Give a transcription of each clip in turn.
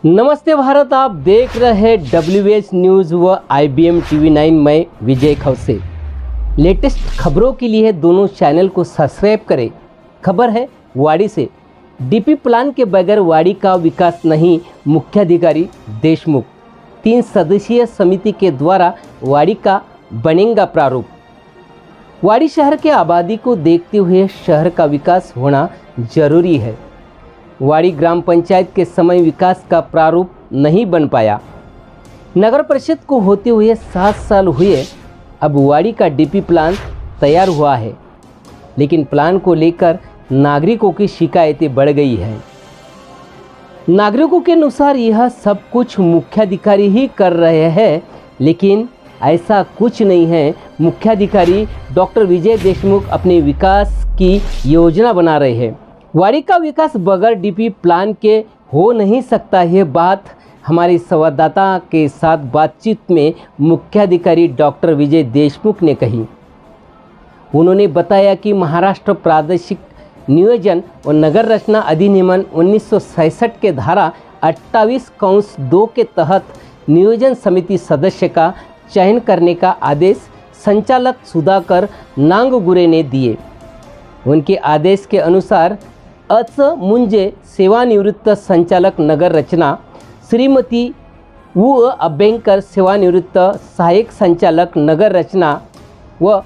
नमस्ते भारत, आप देख रहे हैं WH न्यूज़ व IBM TV9 में विजय खवसे। लेटेस्ट खबरों के लिए दोनों चैनल को सब्सक्राइब करें। खबर है वाड़ी से। DP प्लान के बगैर वाड़ी का विकास नहीं, मुख्याधिकारी देशमुख। 3 सदस्यीय समिति के द्वारा वाड़ी का बनेगा प्रारूप। वाड़ी शहर के आबादी को देखते हुए शहर का विकास होना जरूरी है। वाड़ी ग्राम पंचायत के समय विकास का प्रारूप नहीं बन पाया। नगर परिषद को होते हुए 7 साल हुए। अब वाड़ी का DP प्लान तैयार हुआ है, लेकिन प्लान को लेकर नागरिकों की शिकायतें बढ़ गई हैं। नागरिकों के अनुसार यह सब कुछ मुख्याधिकारी ही कर रहे हैं, लेकिन ऐसा कुछ नहीं है। मुख्याधिकारी डॉक्टर विजय देशमुख अपने विकास की योजना बना रहे हैं। वाड़ी का विकास बगैर DP प्लान के हो नहीं सकता। यह बात हमारे संवाददाता के साथ बातचीत में मुख्याधिकारी डॉक्टर विजय देशमुख ने कही। उन्होंने बताया कि महाराष्ट्र प्रादेशिक नियोजन और नगर रचना अधिनियम 1966 के धारा 28(2) के तहत नियोजन समिति सदस्य का चयन करने का आदेश संचालक सुधाकर नांगगुरे ने दिए। उनके आदेश के अनुसार मुंजे सेवानिवृत्त संचालक नगर रचना, श्रीमती अभ्यंकर सेवानिवृत्त सहायक संचालक नगर रचना व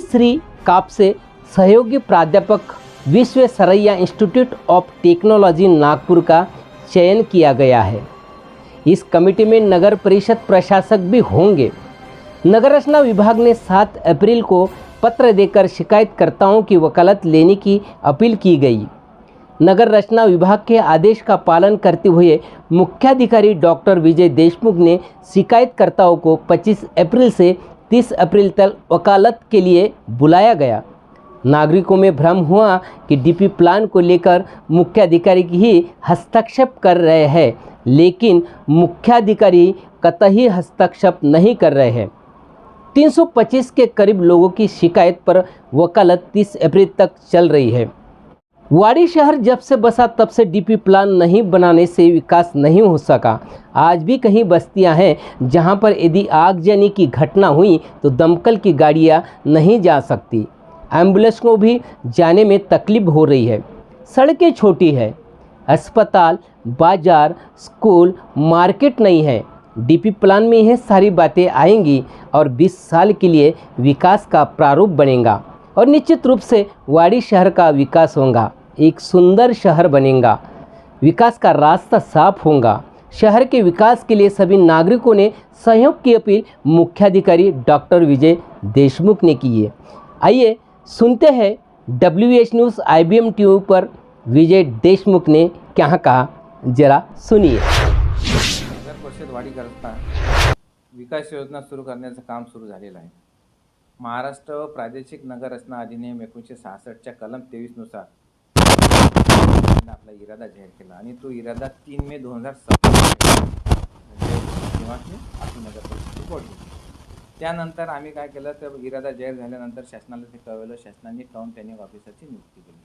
श्री कापसे सहयोगी प्राध्यापक Visvesvaraya institute of technology Nagpur का चयन किया गया है। इस कमेटी में नगर परिषद प्रशासक भी होंगे। नगर रचना विभाग ने 7 अप्रैल को पत्र देकर शिकायतकर्ताओं की वकालत लेने की अपील की गई। नगर रचना विभाग के आदेश का पालन करते हुए मुख्याधिकारी डॉक्टर विजय देशमुख ने शिकायतकर्ताओं को 25 अप्रैल से 30 अप्रैल तक वकालत के लिए बुलाया गया। नागरिकों में भ्रम हुआ कि DP प्लान को लेकर मुख्याधिकारी ही हस्तक्षेप कर रहे हैं, लेकिन मुख्याधिकारी कतई हस्तक्षेप नहीं कर रहे हैं। 325 के करीब लोगों की शिकायत पर वकालत 30 अप्रैल तक चल रही है। वाड़ी शहर जब से बसा तब से DP प्लान नहीं बनाने से विकास नहीं हो सका। आज भी कहीं बस्तियां हैं जहां पर यदि आगजनी की घटना हुई तो दमकल की गाड़ियां नहीं जा सकती। एम्बुलेंस को भी जाने में तकलीफ हो रही है। सड़कें छोटी है, अस्पताल, बाजार, स्कूल, मार्केट नहीं है। DP प्लान में यह सारी बातें आएंगी और 20 साल के लिए विकास का प्रारूप बनेगा और निश्चित रूप से वाड़ी शहर का विकास होगा। एक सुंदर शहर बनेगा। विकास का रास्ता साफ होगा। शहर के विकास के लिए सभी नागरिकों ने सहयोग की अपील मुख्याधिकारी डॉक्टर विजय देशमुख ने की है। आइए सुनते हैं WH न्यूज़ IBM TV पर विजय देशमुख ने क्या कहा, जरा सुनिए। नगर परिषद वाडी करता विकास योजना सुरू करण्याचं काम सुरू झालेलं आहे। महाराष्ट्र प्रादेशिक नगर रचना अधिनियम 1966च्या कलम 23 नुसार आपला इरादा जाहीर केला आणि तो इरादा 3 मे 2017 जेव्हा आपण नगर परिषद बोलली। त्यानंतर आम्ही काय केलं, तर इरादा जाहीर झाल्यानंतर शासनाला ते कळवलं। शासनाने टाउन प्लॅनिंग ऑफिसरची नियुक्ती केली।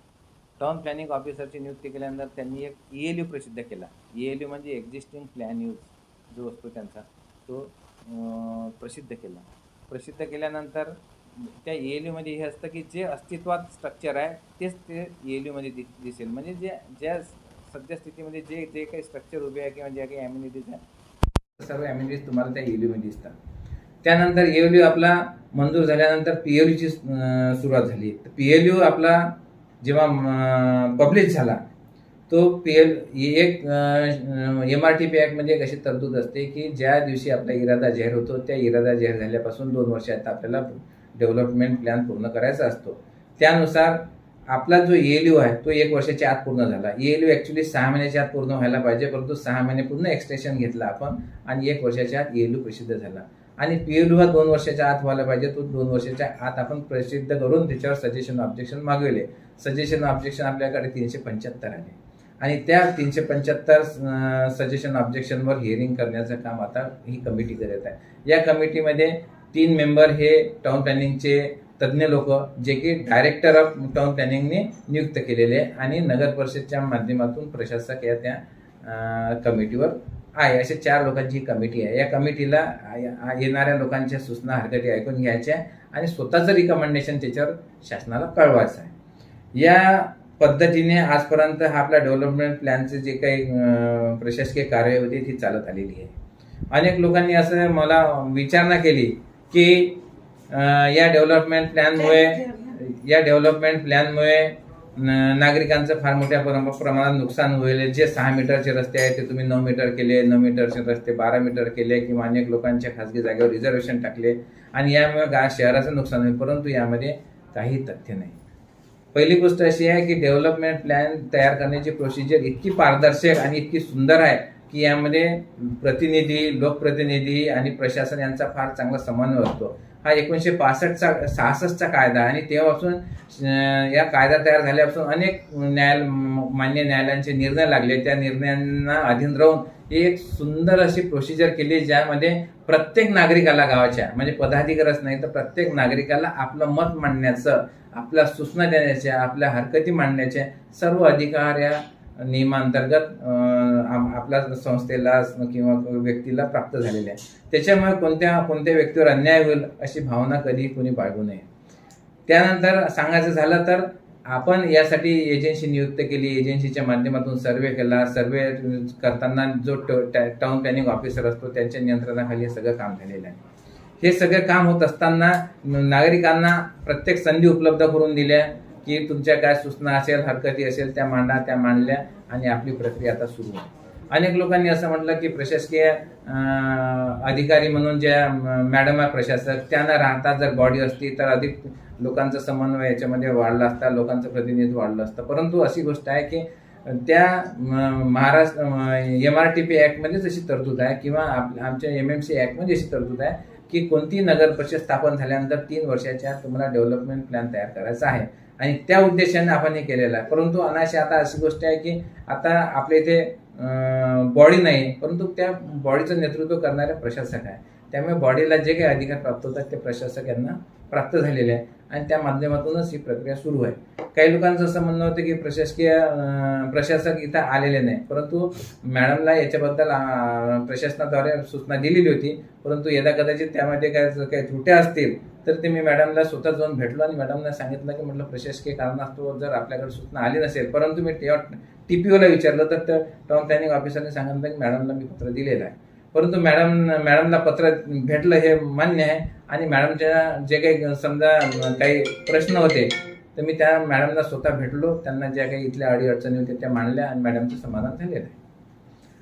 टाउन प्लॅनिंग ऑफिसरची नियुक्ती केल्यानंतर त्यांनी एक ELU प्रसिद्ध केला। ELU म्हणजे एक्झिस्टिंग प्लॅन यूज जो असतो त्यांचा तो प्रसिद्ध केला। प्रसिद्ध केल्यानंतर त्या ELU मध्ये हे असतं की जे अस्तित्वात स्ट्रक्चर आहे तेच ते ELU मध्ये दिसेल। म्हणजे ज्या सध्या स्थितीमध्ये जे काही स्ट्रक्चर उभे आहे किंवा ज्या काही ॲम्युनिटीज आहे सर्व ॲम्युनिटीज तुम्हाला त्या ELU मध्ये दिसतात। त्यानंतर ELU आपला मंजूर झाल्यानंतर PLU ची सुरुवात झाली। PLU आपला जेव्हा पब्लिश झाला तो एक MRTP ॲक्ट मध्ये एक अशी तरतूद असते की ज्या दिवशी आपला इरादा जाहीर होतो त्या इरादा जाहीर झाल्यापासून 2 वर्षात आपल्याला डेव्हलपमेंट प्लॅन पूर्ण करायचा असतो। त्यानुसार आपला जो ELU आहे तो 1 वर्षाच्या आत पूर्ण झाला। ELU ॲक्च्युअली 6 महिन्याच्या आत पूर्ण व्हायला पाहिजे, परंतु 6 महिने पूर्ण एक्सटेन्शन घेतला आपण आणि 1 वर्षाच्या आत ELU प्रसिद्ध झाला। आणि PLU हा 2 वर्षाच्या आत व्हायला पाहिजे, तो 2 वर्षाच्या आत आपण प्रसिद्ध करून त्याच्यावर सजेशन ऑब्जेक्शन मागवले। सजेशन ऑब्जेक्शन आपल्याकडे 375 आले आणि त्या 375 सजेशन ऑब्जेक्शनवर हिअरिंग करण्याचं काम आता ही कमिटी करत आहे। या कमिटीमध्ये 3 मेंबर हे टाउन प्लॅनिंगचे तज्ञ लोक जे की डायरेक्टर ऑफ टाउन प्लॅनिंगने नियुक्त केलेले आणि नगर परिषदच्या माध्यमातून प्रशासक या त्या कमिटीवर आहे. असे 4 लोकांची कमिटी आहे. या कमिटीला येणाऱ्या लोकांच्या सूचना हरकती ऐकून घ्यायच्या आणि स्वतःचं रिकमेंडेशन त्याच्यावर शासनाला कळवायचं आहे. या पद्धतीने आजपर्यंत हा आपला डेव्हलपमेंट प्लॅनचे जे काही प्रशासकीय कार्य होती ती चालत आलेली आहे. अनेक लोकांनी असं मला विचारणा केली की या डेव्हलपमेंट प्लॅनमुळे नागरिकांचं फार मोठ्या प्रमाणात नुकसान होईल. जे 6 मीटरचे रस्ते आहेत ते तुम्ही 9 मीटर केले, 9 मीटरचे रस्ते 12 मीटर केले किंवा अनेक लोकांच्या खासगी जागेवर रिझर्वेशन टाकले आणि यामुळे शहराचं नुकसान होईल. परंतु यामध्ये काही तथ्य नाही. पहिली गोष्ट अशी आहे की डेव्हलपमेंट प्लॅन तयार करण्याची प्रोसिजर इतकी पारदर्शक आणि इतकी सुंदर आहे की यामध्ये प्रतिनिधी, लोकप्रतिनिधी आणि प्रशासन यांचा फार चांगला समन्वय असतो. हा 1965चा कायदा आणि तेव्हापासून या कायदा तयार झाल्यापासून अनेक मान्य न्यायालयांचे निर्णय लागले. त्या निर्णयांना अधीन राहून एक सुंदर अशी प्रोसिजर केली ज्यामध्ये प्रत्येक नागरिकाला गावाच्या म्हणजे पदाधिकारीच नाही तर प्रत्येक नागरिकाला आपलं मत मांडण्याचं, आपल्या सूचना देण्याच्या, आपल्या हरकती मांडण्याचे सर्व अधिकार या नियमांतर्गत आपल्या संस्थेला किंवा व्यक्तीला प्राप्त झालेले आहे. त्याच्यामुळे कोणत्या व्यक्तीवर अन्याय होईल अशी भावना कधी कोणी बाळगू नये. त्यानंतर सांगायचं झालं तर आपण यासाठी एजन्सी नियुक्त केली. एजन्सीच्या माध्यमातून सर्वे केला. सर्वे करताना जो टाउन प्लॅनिंग ऑफिसर असतो त्यांच्या नियंत्रणाखाली हे सगळं काम झालेलं आहे. हे सगळं काम होत असताना नागरिकांना प्रत्येक संधी उपलब्ध करून दिल्या की तुमच्या काय सूचना असेल, हरकती असेल त्या मांडल्या आणि आपली प्रक्रिया आता सुरू आहे. अनेक लोकांनी असं म्हटलं की प्रशासकीय अधिकारी म्हणून ज्या मॅडम आहे प्रशासक त्यांना राहता जर बॉडी असती तर अधिक लोकांचा समन्वय याच्यामध्ये वाढला असता, लोकांचं प्रतिनिधित्व वाढलं असतं. परंतु अशी गोष्ट आहे की त्या महाराष्ट्र MRTP ॲक्टमध्येच अशी तरतूद आहे किंवा आमच्या MMC ॲक्टमध्ये अशी तरतूद आहे की कोणती नगर परिषद स्थापन झाल्यानंतर 3 वर्षाच्या तुम्हाला डेव्हलपमेंट प्लॅन तयार करायचा आहे आणि त्या उद्देशाने आपण हे केलेलं आहे. परंतु अनाशी आता अशी गोष्ट आहे की आता आपल्या इथे बॉडी नाही परंतु त्या बॉडीचं नेतृत्व करणारे प्रशासक आहे. त्यामुळे बॉडीला जे काही अधिकार प्राप्त होतात ते प्रशासक यांना प्राप्त झालेले आहे आणि त्या माध्यमातूनच ही प्रक्रिया सुरू आहे. काही लोकांचं असं म्हणणं होतं की प्रशासक इथं आलेले नाही, परंतु मॅडमला याच्याबद्दल प्रशासनाद्वारे सूचना दिलेली होती. परंतु यदा कदाचित त्यामध्ये काही त्रुट्या असतील तर ते मी मॅडमला स्वतः जाऊन भेटलो आणि मॅडमला सांगितलं की म्हटलं प्रशासकीय कारणास्तव जर आपल्याकडे सूचना आली नसेल, परंतु मी TPOला विचारलं तर टाउन प्लॅनिंग ऑफिसरने सांगितलं की मॅडमला मी पत्र दिलेलं आहे. परंतु मॅडमला पत्र भेटलं हे मान्य आहे आणि मॅडमच्या जे काही समजा काही प्रश्न होते तर मी त्या मॅडमला स्वतः भेटलो. त्यांना ज्या काही इथल्या अडीअडचणी होत्या त्या मांडल्या आणि मॅडमचं समाधान झालेलं आहे.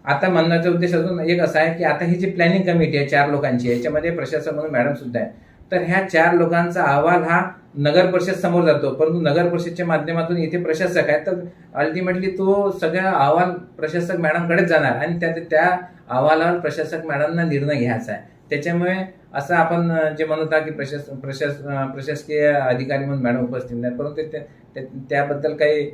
आता म्हणण्याचा उद्देश अजून एक असा आहे की आता ही जी प्लॅनिंग कमिटी आहे 4 लोकांची, याच्यामध्ये प्रशासक म्हणून मॅडम सुद्धा आहे. तर ह्या 4 लोकांचा अहवाल हा नगर परिषद समोर जातो, परंतु नगर परिषदच्या माध्यमातून इथे प्रशासक आहे तर अल्टिमेटली तो सगळा अहवाल प्रशासक मॅडमकडेच जाणार आणि त्या अहवालावर प्रशासक मॅडमना निर्णय घ्यायचा आहे. त्याच्यामुळे असं आपण जे म्हणतो की प्रशासकीय अधिकारी म्हणून मॅडम उपस्थित नाही, परंतु त्याबद्दल काही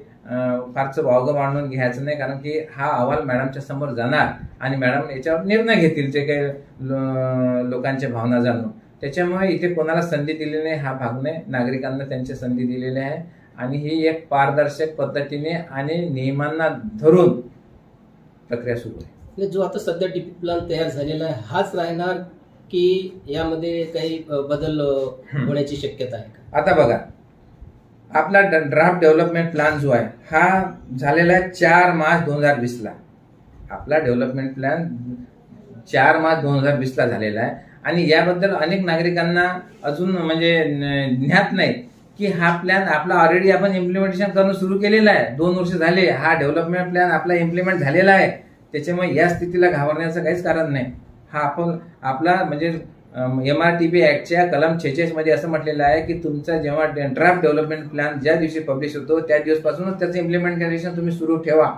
फारसं वावगं मांडून घ्यायचं नाही, कारण की हा अहवाल मॅडमच्या समोर जाणार आणि मॅडम याच्यावर निर्णय घेतील जे काही लोकांच्या भावना जाणून. त्याच्यामुळे इथे कोणाला संधी दिलेली नाही, हा भाग नाही. नागरिकांना त्यांची संधी दिलेली आहे आणि ही एक पारदर्शक पद्धतीने आणि नियमांना धरून प्रक्रिया सुरू आहे. जो आता सध्या DP प्लॅन तयार झालेला आहे हाच राहणार की यामध्ये काही बदल होण्याची शक्यता आहे का? आता बघा, आपला ड्राफ्ट डेव्हलपमेंट प्लॅन जो आहे हा झालेला आहे 4 मार्च 2020ला. आपला डेव्हलपमेंट प्लॅन 4 मार्च 2020ला झालेला आहे आणि याबद्दल अनेक नागरिकांना अजून म्हणजे ज्ञात नाही की हा प्लॅन आपला ऑलरेडी आपण इम्प्लिमेंटेशन करणं सुरू केलेलं आहे. 2 वर्ष झाले हा डेव्हलपमेंट प्लॅन आपला इम्प्लिमेंट झालेला आहे. त्याच्यामुळे या स्थितीला घाबरण्याचं काहीच कारण नाही. हा आपला म्हणजे MRTP ॲक्टच्या कलम 46 मध्ये असं म्हटलेलं आहे की तुमचा जेव्हा ड्राफ्ट डेव्हलपमेंट प्लॅन ज्या दिवशी पब्लिश होतो त्या दिवसपासूनच त्याचं इम्प्लिमेंटेशन तुम्ही सुरू ठेवा.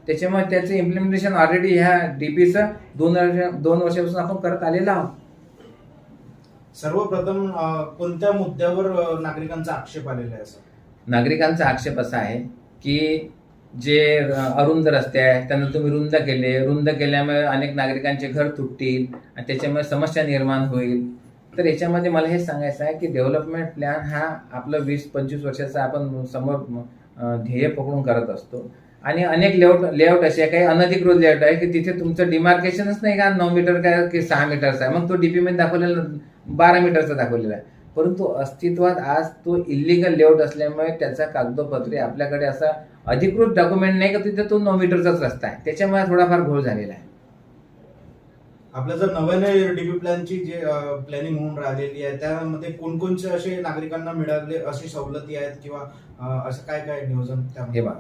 त्याच्यामुळे त्याचं इम्प्लिमेंटेशन ऑलरेडी ह्या DPचं 2 वर्षापासून आपण करत आलेलं आहोत. सर्वप्रथम कोणत्या मुद्द्यावर नागरिकांचा आक्षेप आलेला आहे? नागरिकांचा आक्षेप असा आहे की जे अरुंद रस्ते आहेत त्यांना तुम्ही रुंद केल्यामुळे अनेक नागरिकांचे घर तुटतील आणि त्याच्यामुळे समस्या निर्माण होईल. तर याच्यामध्ये मला हे सांगायचं आहे की डेव्हलपमेंट प्लॅन हा आपलं 20-25 वर्षाचा आपण समोर ध्येय पकडून करत असतो आणि अनेक लेआउट असे आहे, काही अनधिकृत लेआउट आहे की तिथे तुमचं डिमार्केशनच नाही का 9 मीटर काय की 6 मीटरचा आहे, मग तो डीपी मध्ये दाखवलेला 12 मीटरचा दाखवलेला आहे. परंतु अस्तित्वात आज तो इलिगल लेआउट असल्यामुळे त्याचा कागदोपत्री आपल्याकडे असा अधिकृत डॉक्युमेंट नाही का तिथे तो 9 मीटरचाच रस्ता आहे, त्याच्यामुळे थोडाफार घोळ झालेला आहे. आपल्या जर नव्याने डीपी प्लॅनची जे प्लॅनिंग होऊन राहिलेली आहे त्यामध्ये कोणकोणते असे नागरिकांना मिळाले अशी सवलती आहेत किंवा असं काय काय नियोजन हे त्यामध्ये? बघा,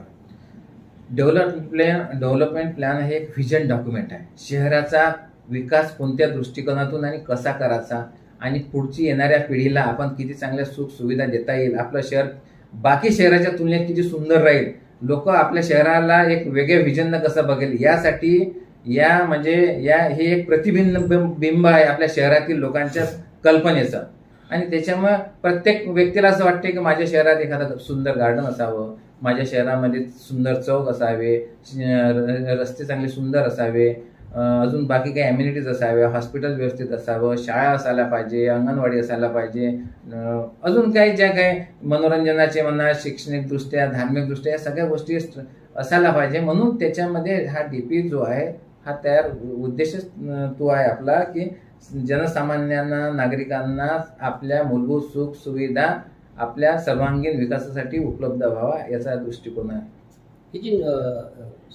डेव्हलपमेंट प्लॅन हे एक व्हिजन डॉक्युमेंट आहे. शहराचा विकास कोणत्या दृष्टिकोनातून आणि कसा करायचा आणि पुढची येणाऱ्या पिढीला आपण किती चांगल्या सुख सुविधा देता येईल, आपलं शहर बाकी शहराच्या तुलनेत किती सुंदर राहील, लोक आपल्या शहराला एक वेगळ्या व्हिजननं कसं बघेल, यासाठी हे एक प्रतिबिंब आहे आपल्या शहरातील लोकांच्या कल्पनेचं. आणि त्याच्यामुळे प्रत्येक व्यक्तीला असं वाटते की माझ्या शहरात एखादं सुंदर गार्डन असावं, माझ्या शहरामध्ये सुंदर चौक असावे, रस्ते चांगले सुंदर असावे, अजून बाकी काही अम्युनिटीज असाव्या, हॉस्पिटल व्यवस्थित असावं, शाळा असायला पाहिजे, अंगणवाडी असायला पाहिजे, अजून काही ज्या काही मनोरंजनाचे म्हणा, शैक्षणिकदृष्ट्या, धार्मिकदृष्ट्या या सगळ्या गोष्टी असायला पाहिजे. म्हणून त्याच्यामध्ये हा डीपी जो आहे हा उद्देशच तो आहे आपला की जनसामान्यांना, नागरिकांना आपल्या मूलभूत सुख सुविधा आपल्या सर्वांगीण विकासासाठी उपलब्ध व्हावा याचा दृष्टिकोन आहे. ही जी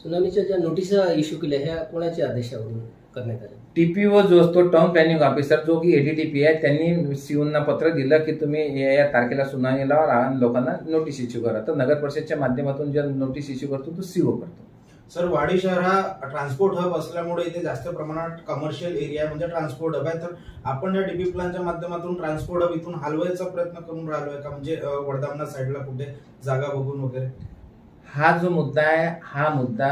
सुनामीच्या ज्या नोटीस इश्यू केल्या ह्या कोणाच्या आदेशावरून करण्यात आल्या? TPO जो असतो टाउन प्लॅनिंग ऑफिसर, जो की ADTP आहे, त्यांनी सीओना पत्र दिलं की तुम्ही या तारखेला सुनामी लावा आणि लोकांना नोटीस इश्यू करा. तर नगर परिषदच्या माध्यमातून जे नोटीस इश्यू करतो तो CO करतो. सर, वाडी शहर हा ट्रान्सपोर्ट हब असल्यामुळे इथे जास्त प्रमाणात कमर्शियल एरिया म्हणजे ट्रान्सपोर्ट हब आहे. तर आपण या डीपी प्लॅनच्या माध्यमातून ट्रान्सपोर्ट हब इथून हलवायचा प्रयत्न करून राहिलोय का, म्हणजे वडदामना साईडला कुठे जागा बघून वगैरे? हा जो मुद्दा आहे, हा मुद्दा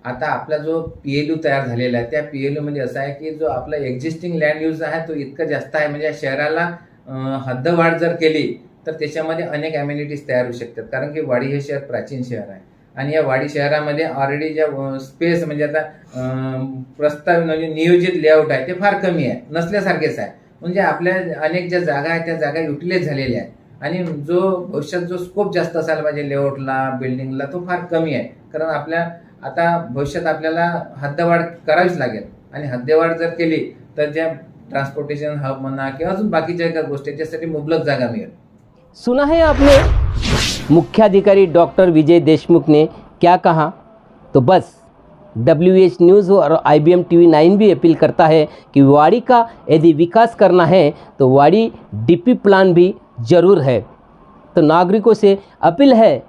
आता आपला जो PLU तयार झालेला आहे त्या PLU मध्ये असा आहे की जो आपला एक्झिस्टिंग लँड यूज आहे तो इतका जास्त आहे, म्हणजे शहराला हद्दवाढ जर केली तर त्याच्यामध्ये अनेक अम्युनिटीज तयार होऊ शकतात. कारण की वाडी हे शहर प्राचीन शहर आहे आणि या वाडी शहरामध्ये ऑलरेडी ज्या स्पेस म्हणजे आता प्रस्ताव म्हणजे नियोजित लेआउट आहे ते फार कमी आहे, नसल्यासारखेच आहे. म्हणजे आपल्या अनेक ज्या जागा आहेत त्या जागा युटिलाइज झालेल्या आहेत आणि जो भविष्यात जो स्कोप जास्त असायला पाहिजे लेआउटला, बिल्डिंगला, तो फार कमी आहे. कारण आता भविष्यात आपल्याला हद्दवाढ करावीच लागेल आणि हद्दवाढ जर केली तर ज्या ट्रांसपोर्टेशन हब म्हणा किंवा अजून बाकीच्या गोष्टी त्याच्यासाठी मुबलक जागा मिळेल. सुना है आपने मुख्याधिकारी डॉक्टर विजय देशमुख ने क्या कहा? तो बस WH न्यूज़ और IBM TV 9 भी अपील करता है कि वाड़ी का यदि विकास करना है तो वाड़ी DP प्लान भी ज़रूर है. तो नागरिकों से अपील है,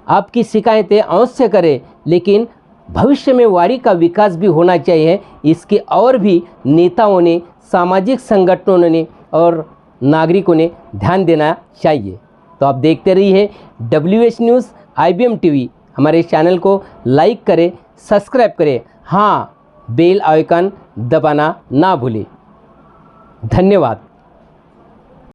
आपकी शिकायतें अवश्य करें, लेकिन भविष्य में वाड़ी का विकास भी होना चाहिए. इसके और भी नेताओं ने, सामाजिक संगठनों ने और नागरिकों ने ध्यान देना चाहिए. तो आप देखते रहिए WH न्यूज़ IBM TV. हमारे चैनल को लाइक करें, सब्सक्राइब करें, हाँ बेल आइकन दबाना ना भूलें. धन्यवाद.